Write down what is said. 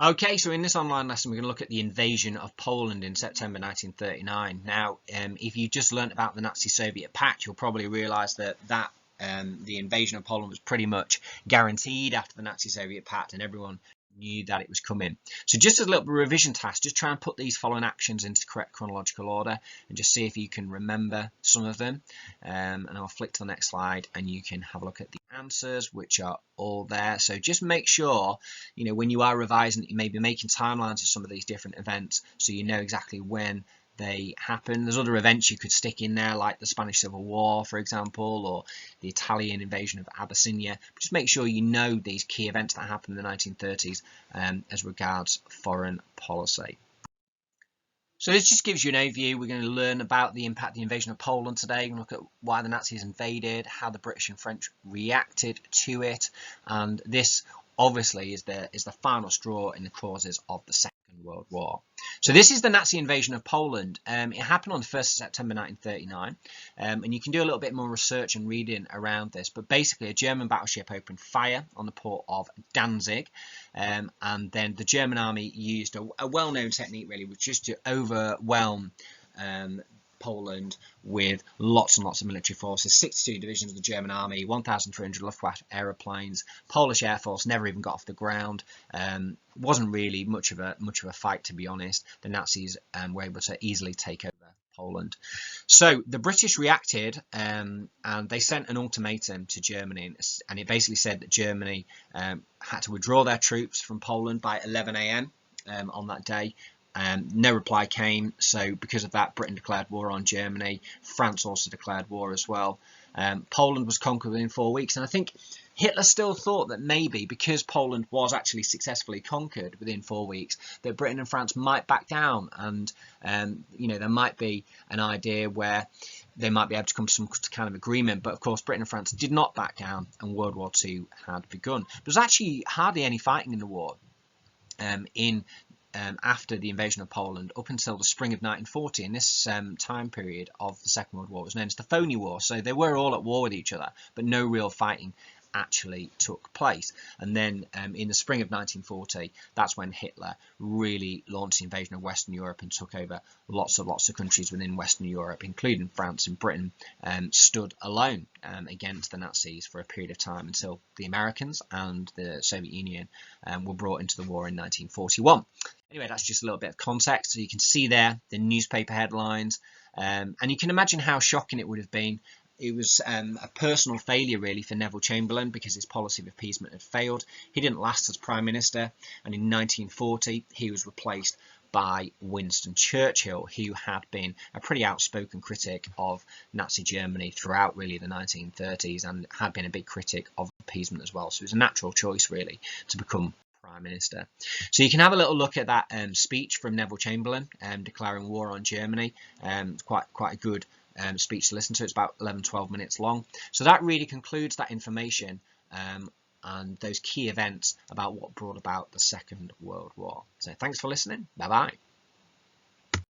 Okay, so in this online lesson, we're going to look at the invasion of Poland in September 1939. Now, if you just learnt about the Nazi-Soviet pact, you'll probably realise that the invasion of Poland was pretty much guaranteed after the Nazi-Soviet pact, and everyone knew that it was coming. So just as a little revision task, just try and put these following actions into correct chronological order and just see if you can remember some of them. And I'll flick to the next slide and you can have a look at the answers, which are all there. So just make sure, when you are revising, you may be making timelines of some of these different events so you know exactly when they happen. There's other events you could stick in there, like the Spanish Civil War, for example, or the Italian invasion of Abyssinia. But just make sure you know these key events that happened in the 1930s as regards foreign policy. So this just gives you an overview. We're going to learn about the impact of the invasion of Poland today. We're going to look at why the Nazis invaded, how the British and French reacted to it, and this obviously is the final straw in the causes of the Second World War. So this is the Nazi invasion of Poland. It happened on the 1st of September 1939, and you can do a little bit more research and reading around this, but basically a German battleship opened fire on the port of Danzig, and then the German army used a well-known technique really, which is to overwhelm Poland with lots and lots of military forces. 62 divisions of the German army, 1,300 Luftwaffe aeroplanes. Polish air force never even got off the ground. Wasn't really much of a fight, to be honest. The Nazis were able to easily take over Poland. So the British reacted and they sent an ultimatum to Germany, and it basically said that Germany had to withdraw their troops from Poland by 11 a.m. On that day. No reply came, so because of that, Britain declared war on Germany. France also declared war as well. Poland was conquered within 4 weeks, and I think Hitler still thought that maybe because Poland was actually successfully conquered within 4 weeks, that Britain and France might back down, and there might be an idea where they might be able to come to some kind of agreement. But of course, Britain and France did not back down, and World War II had begun. There was actually hardly any fighting in the war after the invasion of Poland up until the spring of 1940. In this time period of the Second World War was known as the Phony War. So they were all at war with each other, but no real fighting actually took place. And then in the spring of 1940, that's when Hitler really launched the invasion of Western Europe and took over lots of countries within Western Europe, including France and Britain, stood alone against the Nazis for a period of time until the Americans and the Soviet Union were brought into the war in 1941. Anyway, that's just a little bit of context. So you can see there the newspaper headlines, and you can imagine how shocking it would have been. It was a personal failure really for Neville Chamberlain because his policy of appeasement had failed. He didn't last as Prime Minister, and in 1940 he was replaced by Winston Churchill, who had been a pretty outspoken critic of Nazi Germany throughout really the 1930s and had been a big critic of appeasement as well. So it was a natural choice really to become Prime Minister. So you can have a little look at that speech from Neville Chamberlain declaring war on Germany. It's quite a good speech to listen to. It's about 11-12 minutes long. So that really concludes that information and those key events about what brought about the Second World War. So thanks for listening. Bye bye.